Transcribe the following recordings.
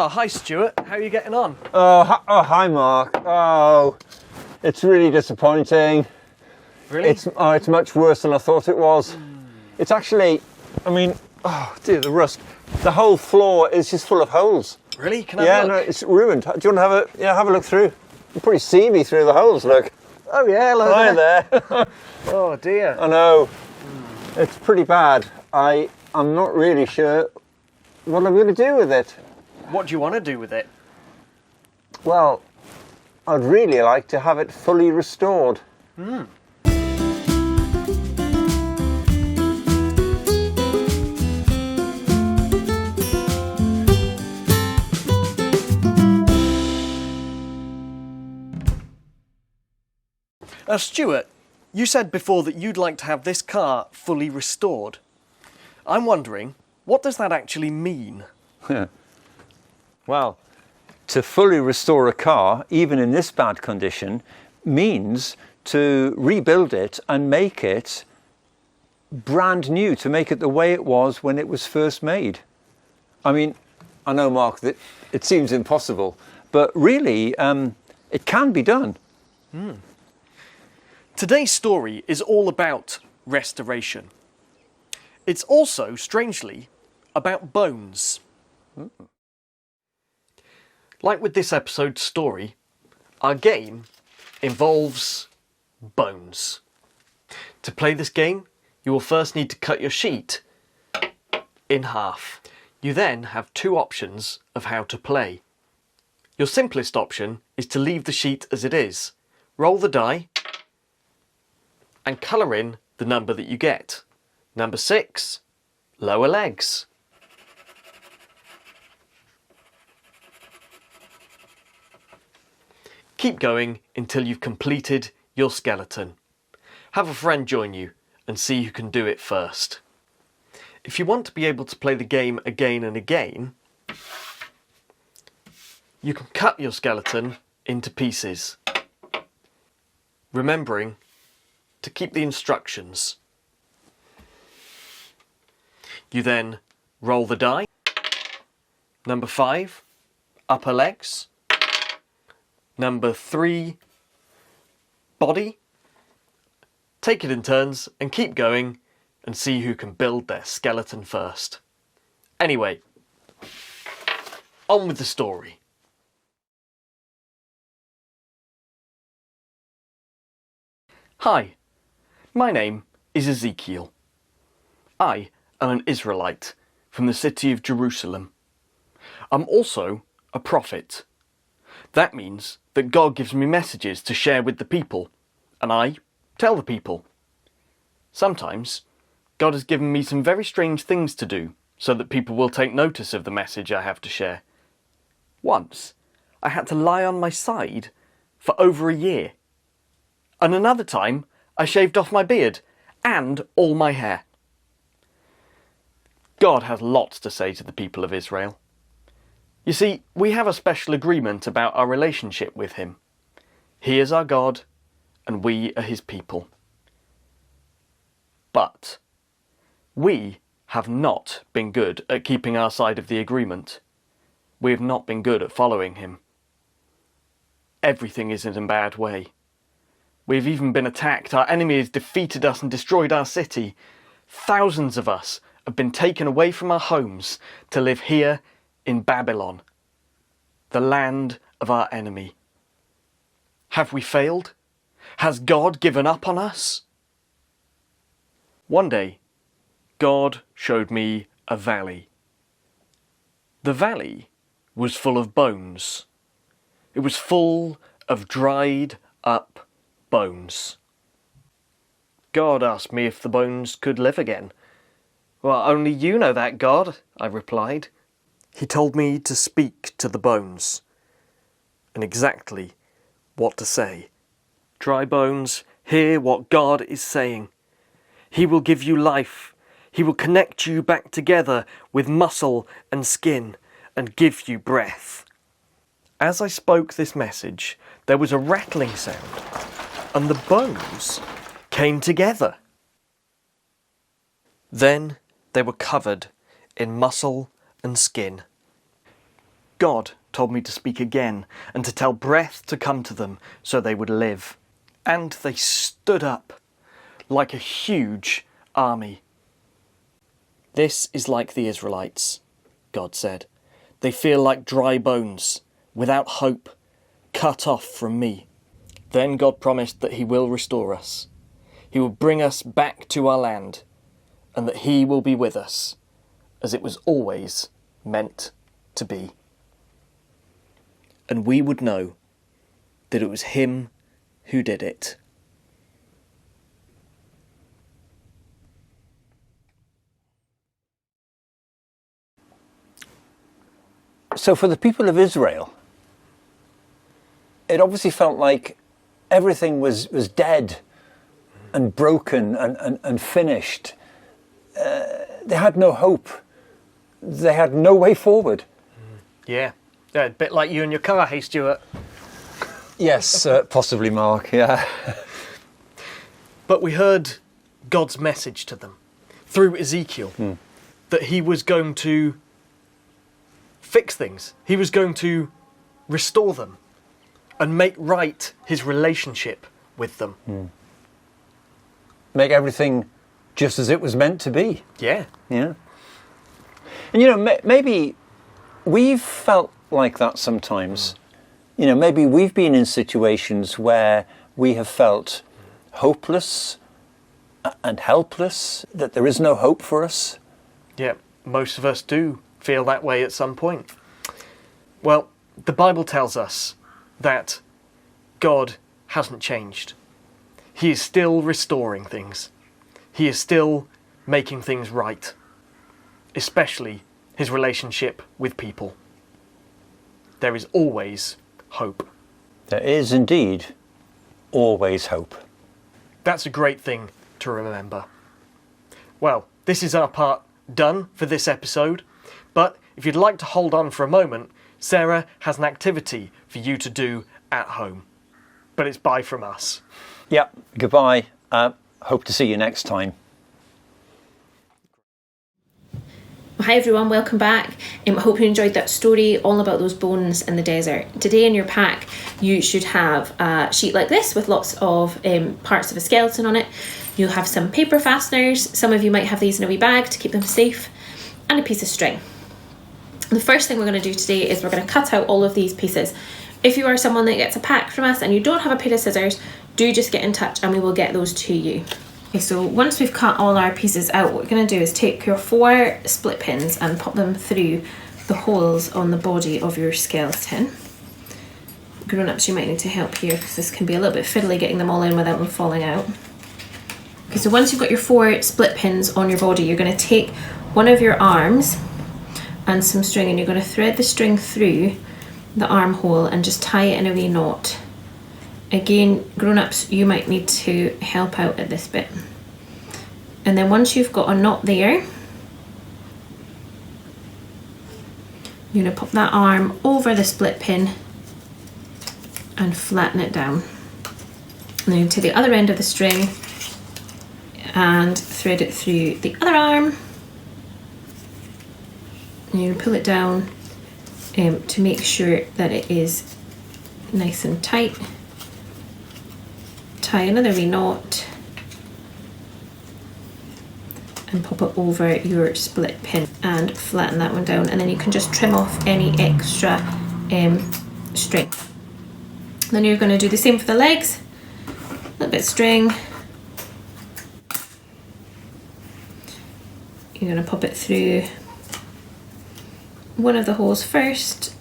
Oh, hi Stuart, how are you getting on? Hi Mark. Oh, it's really disappointing. Really? It's much worse than I thought it was. It's actually, oh dear, the rust. The whole floor is just full of holes. Really? Can I have a look? No, it's ruined. Do you want to have a look through? You can probably see me through the holes, look. Oh yeah, hello Hi there. there. Oh dear. I know. It's pretty bad. I'm not really sure what I'm going to do with it. What do you want to do with it? Well, I'd really like to have it fully restored. Stuart, you said before that you'd like to have this car fully restored. I'm wondering, what does that actually mean? Well, to fully restore a car, even in this bad condition, means to rebuild it and make it brand new, to make it the way it was when it was first made. I mean, I know, Mark, that it seems impossible, but really, it can be done. Today's story is all about restoration. It's also, strangely, about bones. Like with this episode's story, our game involves bones. To play this game, you will first need to cut your sheet in half. You then have two options of how to play. Your simplest option is to leave the sheet as it is, roll the die, and colour in the number that you get. Number 6, lower legs. Keep going until you've completed your skeleton. Have a friend join you and see who can do it first. If you want to be able to play the game again and again, you can cut your skeleton into pieces, remembering to keep the instructions. You then roll the die. Number 5, upper legs. Number 3, body. Take it in turns and keep going and see who can build their skeleton first. Anyway, on with the story. Hi, my name is Ezekiel. I am an Israelite from the city of Jerusalem. I'm also a prophet. That means that God gives me messages to share with the people, and I tell the people. Sometimes God has given me some very strange things to do so that people will take notice of the message I have to share. Once, I had to lie on my side for over a year. And another time, I shaved off my beard and all my hair. God has lots to say to the people of Israel. You see, we have a special agreement about our relationship with him. He is our God, and we are his people. But we have not been good at keeping our side of the agreement. We have not been good at following him. Everything is in a bad way. We've even been attacked. Our enemy has defeated us and destroyed our city. Thousands of us have been taken away from our homes to live here in Babylon, the land of our enemy. Have we failed? Has God given up on us? One day, God showed me a valley. The valley was full of bones. It was full of dried up bones. God asked me if the bones could live again. Well, only you know that, God, I replied. He told me to speak to the bones, and exactly what to say. Dry bones, hear what God is saying. He will give you life. He will connect you back together with muscle and skin and give you breath. As I spoke this message, there was a rattling sound, and the bones came together. Then they were covered in muscle and skin. God told me to speak again and to tell breath to come to them so they would live. And they stood up like a huge army. This is like the Israelites, God said. They feel like dry bones, without hope, cut off from me. Then God promised that he will restore us. He will bring us back to our land, and that he will be with us, as it was always meant to be. And we would know that it was him who did it. So for the people of Israel, it obviously felt like everything was dead and broken and finished. They had no hope. They had no way forward. Yeah, a bit like you and your car, hey Stuart. Yes, possibly, Mark, yeah. But we heard God's message to them through Ezekiel, that he was going to fix things. He was going to restore them and make right his relationship with them. Make everything just as it was meant to be. Yeah. Yeah. And you know, maybe we've felt like that sometimes. You know, maybe we've been in situations where we have felt hopeless and helpless, that there is no hope for us. Yeah, most of us do feel that way at some point. Well, the Bible tells us that God hasn't changed. He is still restoring things. He is still making things right, especially his relationship with people. There is always hope. There is indeed always hope. That's a great thing to remember. Well, this is our part done for this episode, but if you'd like to hold on for a moment, Sarah has an activity for you to do at home. But it's bye from us. Yep, goodbye. Hope to see you next time. Hi everyone, welcome back. I hope you enjoyed that story all about those bones in the desert. Today in your pack you should have a sheet like this with lots of parts of a skeleton on it. You'll have some paper fasteners, some of you might have these in a wee bag to keep them safe, and a piece of string. The first thing we're going to do today is we're going to cut out all of these pieces. If you are someone that gets a pack from us and you don't have a pair of scissors, do just get in touch and we will get those to you. Okay, so once we've cut all our pieces out, what we're going to do is take your 4 split pins and pop them through the holes on the body of your skeleton. Grown-ups, you might need to help here because this can be a little bit fiddly getting them all in without them falling out. Okay, so once you've got your 4 split pins on your body, you're going to take one of your arms and some string, and you're going to thread the string through the armhole and just tie it in a wee knot. Again, grown-ups, you might need to help out at this bit. And then once you've got a knot there, you're going to pop that arm over the split pin and flatten it down. And then to the other end of the string and thread it through the other arm. And you're going to pull it down to make sure that it is nice and tight. Tie another wee knot and pop it over your split pin and flatten that one down, and then you can just trim off any extra string. Then you're going to do the same for the legs. A little bit of string. You're going to pop it through one of the holes first,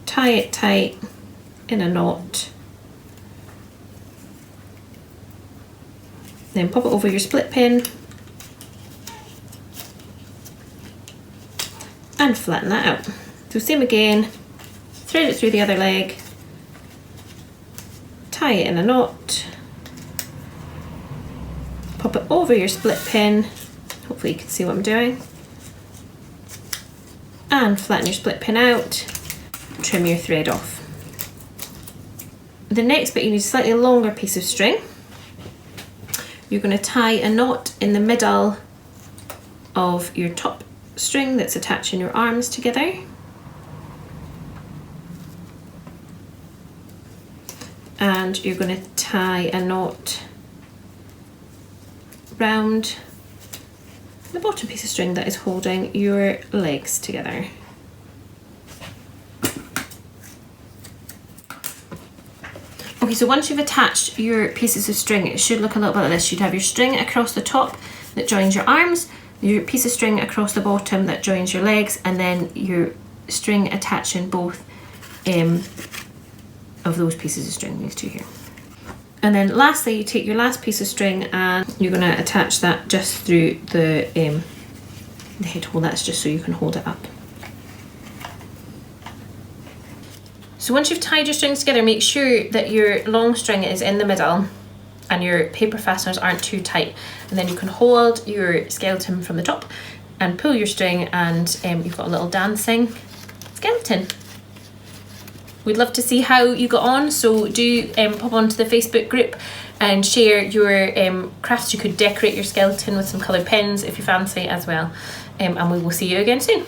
tie it tight in a knot, then pop it over your split pin and flatten that out. So same again, thread it through the other leg, tie it in a knot, pop it over your split pin, hopefully you can see what I'm doing, and flatten your split pin out, trim your thread off. The next bit, you need a slightly longer piece of string. You're going to tie a knot in the middle of your top string that's attaching your arms together. and you're going to tie a knot round the bottom piece of string that is holding your legs together. Okay, so once you've attached your pieces of string, it should look a little bit like this. You'd have your string across the top that joins your arms, your piece of string across the bottom that joins your legs, and then your string attaching both of those pieces of string, these two here. And then lastly, you take your last piece of string and you're going to attach that just through the head hole. That's just so you can hold it up. So once you've tied your strings together, make sure that your long string is in the middle and your paper fasteners aren't too tight. And then you can hold your skeleton from the top and pull your string, and you've got a little dancing skeleton. We'd love to see how you got on, so do pop onto the Facebook group and share your crafts. You could decorate your skeleton with some coloured pens if you fancy as well. And we will see you again soon.